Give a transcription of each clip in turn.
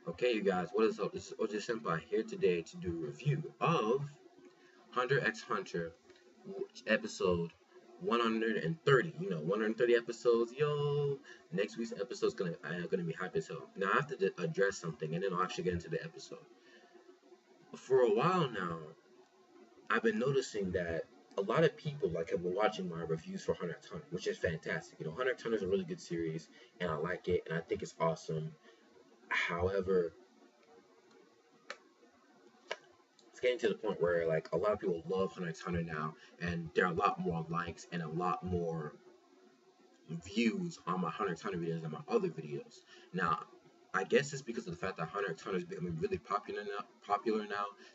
Okay, you guys, what is up? This is OJ Senpai here today to do a review of Hunter x Hunter episode 130. 130 episodes. Yo, next week's episode is gonna be hype as hell. Now I have to address something, and then I'll actually get into the episode. For a while now, I've been noticing that a lot of people have been watching my reviews for Hunter x Hunter, which is fantastic. Hunter x Hunter is a really good series, and I like it, and I think it's awesome. However, it's getting to the point where a a lot of people love Hunter x Hunter now, and there are a lot more likes and a lot more views on my Hunter x Hunter videos than my other videos. Now, I guess it's because of the fact that Hunter x Hunter is becoming really popular now,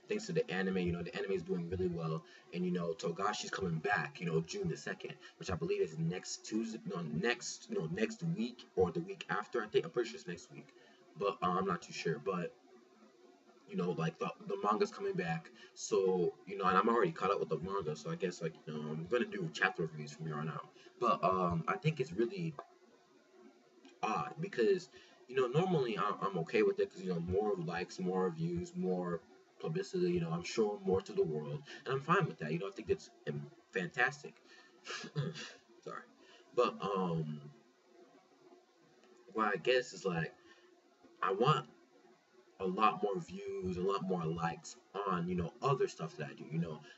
thanks to the anime. The anime is doing really well, and Togashi's coming back. June the 2nd, which I believe is next Tuesday, no, next week or the week after. I'm pretty sure it's next week, but I'm not too sure. But the manga's coming back. So, and I'm already caught up with the manga, so I guess I'm gonna do chapter reviews from here on out. But I think it's really odd because normally I'm okay with it because more likes, more views, more publicity. I'm showing more to the world, and I'm fine with that. I think that's fantastic. Sorry, but what I guess is I want a lot more views, a lot more likes on, other stuff that I do,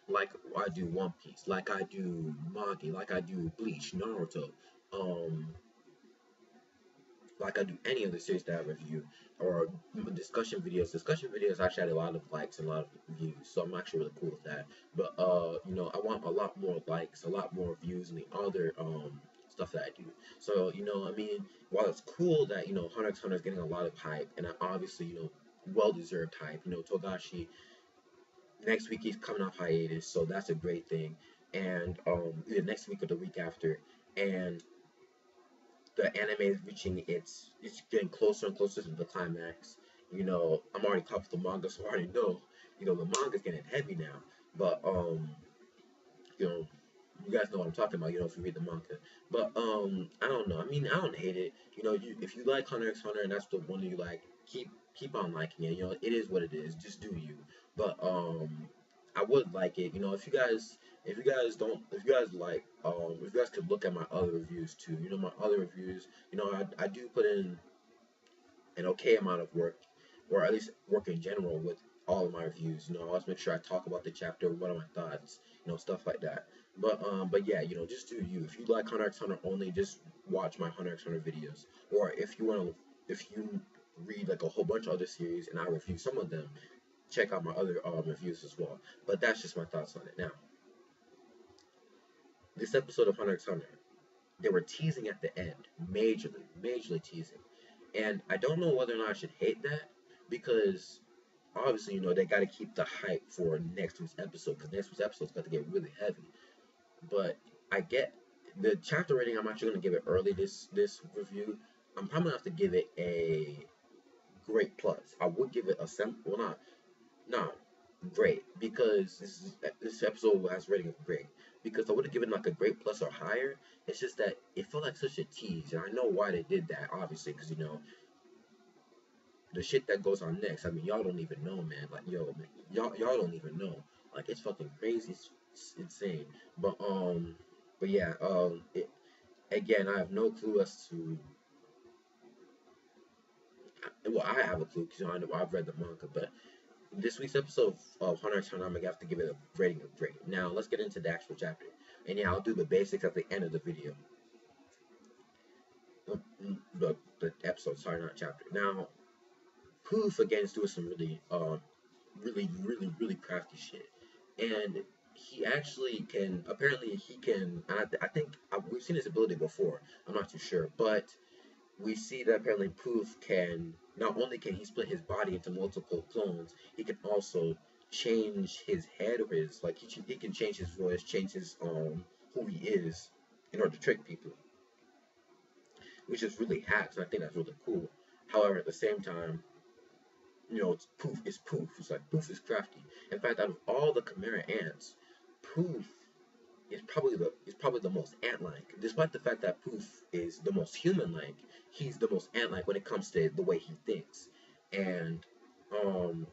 like I do One Piece, like I do Magi, like I do Bleach, Naruto, um, like I do any other series that I review, or discussion videos. Discussion videos actually had a lot of likes and a lot of views, so I'm actually really cool with that. But I want a lot more likes, a lot more views in the other stuff that I do. So while it's cool that Hunter x Hunter is getting a lot of hype, and obviously well deserved hype. Togashi next week he's coming off hiatus, so that's a great thing. And either next week or the week after, and the anime is reaching it's getting closer and closer to the climax. I'm already caught up with the manga, so I already know. The manga's getting heavy now. But you know, you guys know what I'm talking about. If you read the manga. But I don't know. I mean, I don't hate it. If you like Hunter x Hunter and that's the one that you like, keep on liking it. It is what it is. Just do you. But I would like it. If you guys could look at my other reviews too. My other reviews. I do put in an okay amount of work, or at least work in general with all of my reviews. I always make sure I talk about the chapter, what are my thoughts, stuff like that. But yeah, just do you. If you like Hunter x Hunter only, just watch my Hunter x Hunter videos. Or if you read a whole bunch of other series and I review some of them, check out my other reviews as well. But that's just my thoughts on it. Now, this episode of Hunter x Hunter, they were teasing at the end, majorly teasing. And I don't know whether or not I should hate that because obviously, they got to keep the hype for next week's episode because next week's episode's got to get really heavy. But I get the chapter rating. I'm actually gonna give it early this review. I'm probably gonna have to give it a great plus. I would give it a not great because this episode has rating of great because I would have given a great plus or higher. It's just that it felt like such a tease, and I know why they did that. Obviously, because the shit that goes on next. I mean, y'all don't even know, man. Man, y'all don't even know. It's fucking crazy. It's insane. But yeah. Again, I have no clue as to. Well, I have a clue because I know I've read the manga, but this week's episode of Hunter x Hunter, I'm gonna have to give it a rating of great. Now, let's get into the actual chapter, and yeah, I'll do the basics at the end of the video. The episode, sorry, not chapter. Now, Pouf again is doing some really crafty shit, and he actually can. Apparently, he can. And I think we've seen his ability before. I'm not too sure, but we see that apparently Pouf can. Not only can he split his body into multiple clones, he can also change his head or his he can change his voice, change his who he is in order to trick people, which is really hacks. And I think that's really cool. However, at the same time, it's Pouf is Pouf. It's Pouf is crafty. In fact, out of all the Chimera ants, Pouf is probably the most ant-like. Despite the fact that Pouf is the most human-like, he's the most ant-like when it comes to the way he thinks. And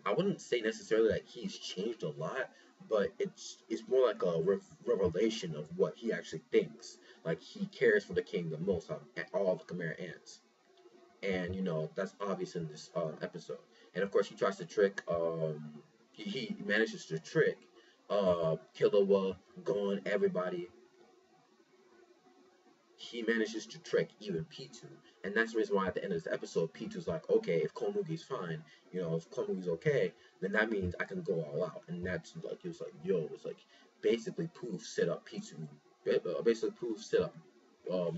I wouldn't say necessarily that he's changed a lot, but it's more like a revelation of what he actually thinks. Like he cares for the king the most out of all the Khmer ants, and that's obvious in this episode. And of course, he tries to trick. He manages to trick Killua, Gon, everybody. He manages to trick even Pitou. And that's the reason why at the end of this episode, Pitou's like, okay, if Komugi's fine, if Komugi's okay, then that means I can go all out. And that's like, it was like, yo, it's like, basically Pouf set up Pitou. Basically, Pouf set up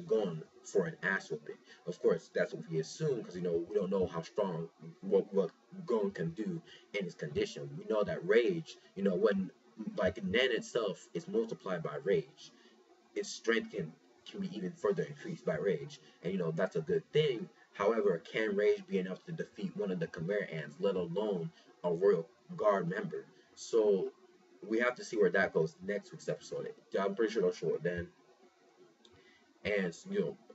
Gon for an ass whooping. Of course, that's what we assume because, we don't know how strong, what Gon can do in his condition. We know that rage, when, like, Nen itself is multiplied by rage, its strength can be even further increased by rage, and that's a good thing. However, can rage be enough to defeat one of the Khmer ants, let alone a royal guard member? So we have to see where that goes next week's episode. I'm pretty sure they'll show it then. And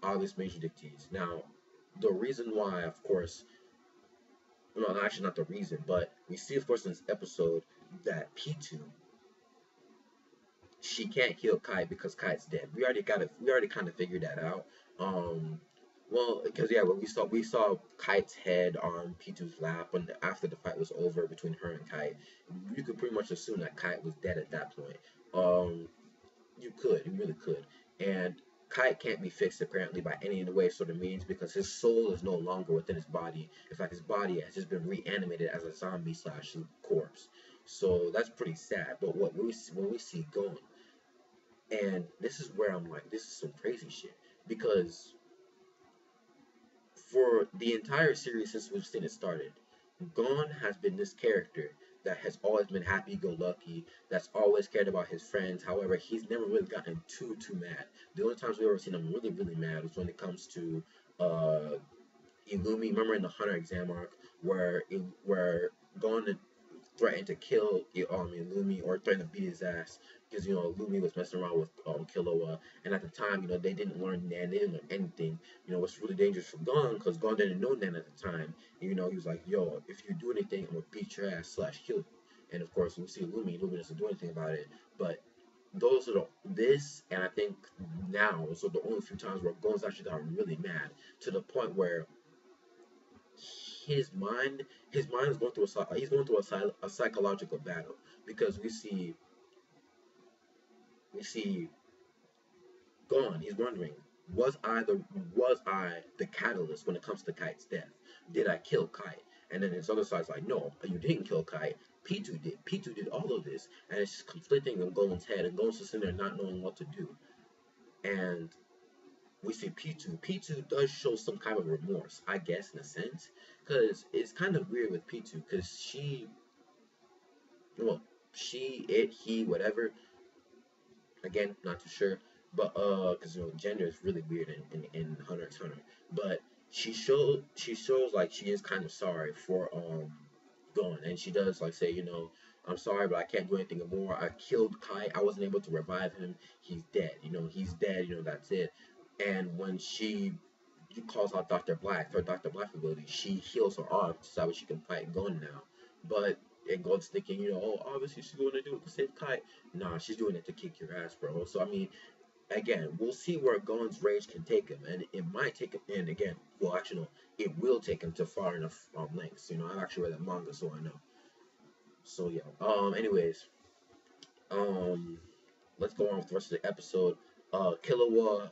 obvious major dictates. Now, the reason why, of course, well, actually not the reason, but we see, of course, in this episode that Pitou, she can't kill Kite because Kite's dead. We already got it. We already kind of figured that out. Well, because yeah, when we saw Kite's head on Pitou's lap when after the fight was over between her and Kite, you could pretty much assume that Kite was dead at that point. You really could, and Kite can't be fixed apparently by any of the way sort of means because his soul is no longer within his body. In fact, his body has just been reanimated as a zombie slash corpse. So that's pretty sad. But what when we see Gon, and this is where I'm like, this is some crazy shit. Because for the entire series since we've seen it started, Gon has been this character that has always been happy-go-lucky, that's always cared about his friends. However, he's never really gotten too mad. The only times we've ever seen him really mad was when it comes to Illumi. Remember in the Hunter exam arc where Gon threatened to kill Illumi or threatened to beat his ass because Illumi was messing around with Killua, and at the time they didn't learn Nan, they didn't learn anything. It's really dangerous for Gon because Gon didn't know Nan at the time. He was like, yo, if you do anything, I'm gonna beat your ass slash kill you. And of course we see Illumi doesn't do anything about it. But those are this, and I think now, so the only few times where Gon's actually got really mad to the point where his mind is going through a psychological battle because we see Gon. He's wondering, was I the catalyst when it comes to Kite's death? Did I kill Kite? And then his other side's like, no, you didn't kill Kite. Pitou did. Pitou did all of this, and it's just conflicting in Gon's head, and Gon's just sitting there not knowing what to do. And we see Pitou. Pitou does show some kind of remorse, I guess, in a sense, because it's kind of weird with Pitou, because he, whatever. Again, not too sure, but because gender is really weird in Hunter x Hunter. But she shows like she is kind of sorry for Gon, and she does like say, I'm sorry, but I can't do anything more. I killed Kai. I wasn't able to revive him. He's dead. He's dead. That's it. And when she calls out Dr. Black, her Dr. Black ability, she heals her arm so that she can fight Gon now. But and Gon's thinking, oh, obviously she's going to do it to save Kai. Nah, she's doing it to kick your ass, bro. So I mean, again, we'll see where Gon's rage can take him, and it might take him. And again, well, actually, no, it will take him to far enough lengths. I've actually read that manga, so I know. So yeah. Anyways, let's go on with the rest of the episode. Killua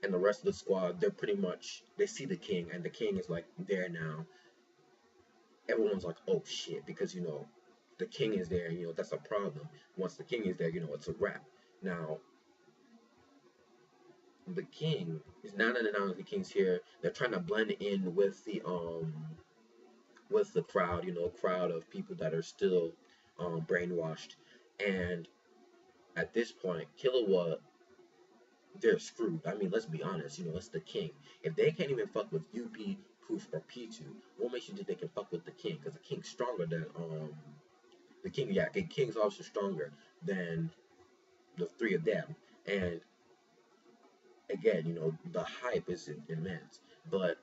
and the rest of the squad, they see the king, and the king is like there now. Everyone's like, oh shit, because the king is there, that's a problem. Once the king is there, it's a wrap. Now the king is now that the king's here, they're trying to blend in with the crowd, crowd of people that are still brainwashed. And at this point, Killua, they're screwed. I mean, let's be honest, it's the king. If they can't even fuck with UP, Pouf, or Pitou, what makes you think they can fuck with the king? Because the king's stronger than the king. Yeah, the king's also stronger than the three of them. And again, the hype is immense. But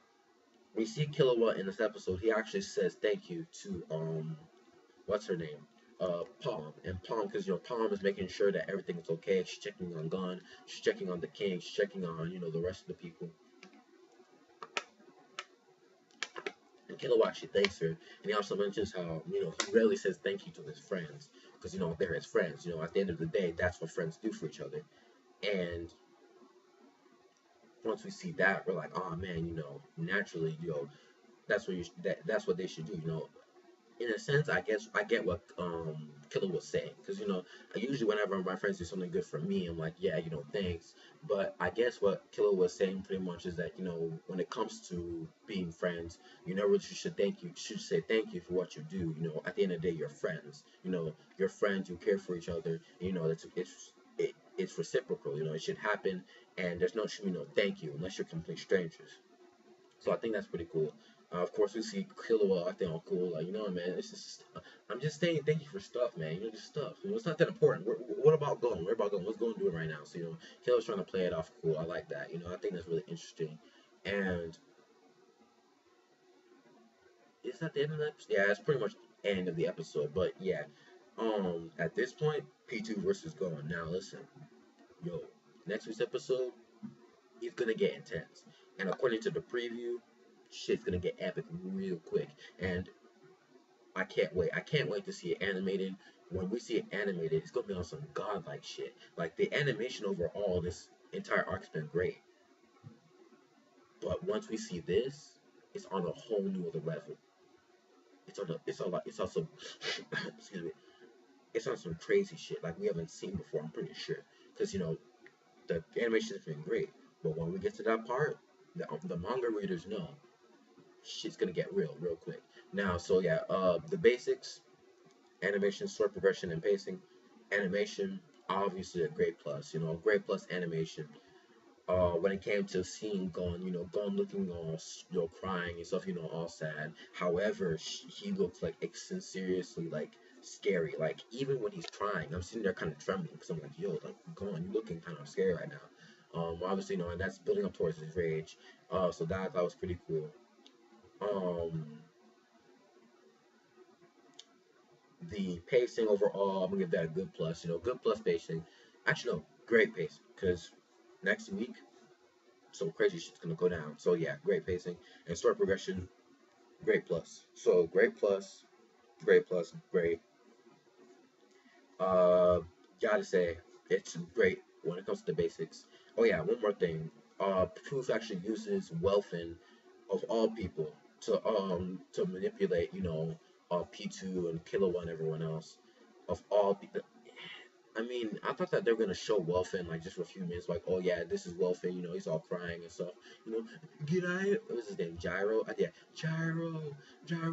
we see Killua in this episode. He actually says thank you to what's her name? Palm. And Palm, because Palm is making sure that everything is okay. She's checking on Gon, she's checking on the king, she's checking on, the rest of the people. And Killua actually thanks her. And he also mentions how, he rarely says thank you to his friends. Because, they're his friends. At the end of the day, that's what friends do for each other. And once we see that, we're like, oh man, naturally, that's what that's what they should do. In a sense, I guess I get what Killer was saying, because usually whenever my friends do something good for me, I'm like, yeah, thanks. But I guess what Killer was saying pretty much is that when it comes to being friends, you never should say thank you for what you do. At the end of the day, you're friends. You're friends. You care for each other. It's reciprocal. It should happen, and there's no should be no thank you unless you're complete strangers. So I think that's pretty cool. Of course, we see Killua acting all cool, like, man, it's just, I'm just saying thank you for stuff, man, just stuff. It's not that important. What about Gon? Where about Gon? What's Gon doing right now? So, Killua's trying to play it off cool. I like that. I think that's really interesting. And is that the end of the episode? Yeah, it's pretty much the end of the episode. But yeah, at this point, Pitou versus Gon. Now listen, yo, next week's episode, it's gonna get intense. And according to the preview, shit's gonna get epic real quick. And I can't wait. I can't wait to see it animated. When we see it animated, it's gonna be on some godlike shit. Like the animation overall, this entire arc's been great. But once we see this, it's on a whole new other level. It's on some excuse me. It's on some crazy shit like we haven't seen before. I'm pretty sure because the animation has been great. But when we get to that part, the manga readers know shit's gonna get real quick. Now, so yeah, the basics: animation, story progression, and pacing. Animation, obviously a great plus. Great plus animation. When it came to seeing Gon, Gon looking all, crying and stuff, all sad. However, he looks like seriously like scary. Like even when he's crying, I'm sitting there kind of trembling because I'm like, yo, like Gon, you looking kind of scary right now. Obviously, and that's building up towards his rage. So that was pretty cool. Um, the pacing overall, I'm gonna give that a good plus. Good plus pacing. Actually, no, great pacing because next week some crazy shit's gonna go down. So yeah, great pacing and story progression, great plus. So great plus, great plus, great. Uh, gotta say it's great when it comes to the basics. Oh yeah, one more thing. Proof actually uses Welfin of all people to manipulate P2 and Killua and everyone else of all people. I mean, I thought that they were gonna show Welfin like just for a few minutes, like, oh yeah, this is Welfin, he's all crying and stuff, get out. What was his name? Gyro? Yeah, Gyro,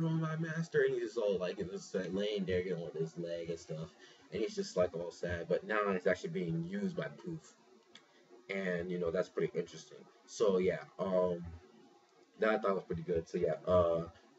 my master, and he's just all like, just like laying there, with his leg and stuff, and he's just like all sad. But now it's actually being used by Poof, and that's pretty interesting. So yeah, that I thought was pretty good. So yeah,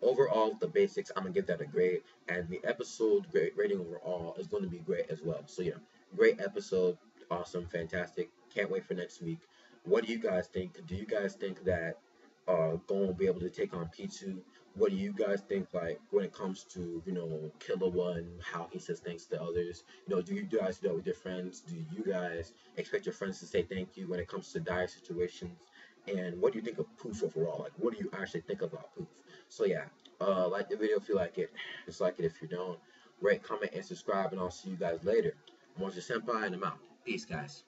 overall the basics, I'm gonna give that a grade, and the episode grade rating overall is going to be great as well. So yeah, great episode, awesome, fantastic. Can't wait for next week. What do you guys think? Do you guys think that Gon will be able to take on P2? What do you guys think, like when it comes to Killua and how he says thanks to others? Do you guys do that with your friends? Do you guys expect your friends to say thank you when it comes to dire situations? And what do you think of Poof overall? Like, what do you actually think about Poof? So yeah, like the video if you like it, dislike it if you don't. Rate, comment, and subscribe, and I'll see you guys later. I'm Monster Senpai, and I'm out. Peace, guys.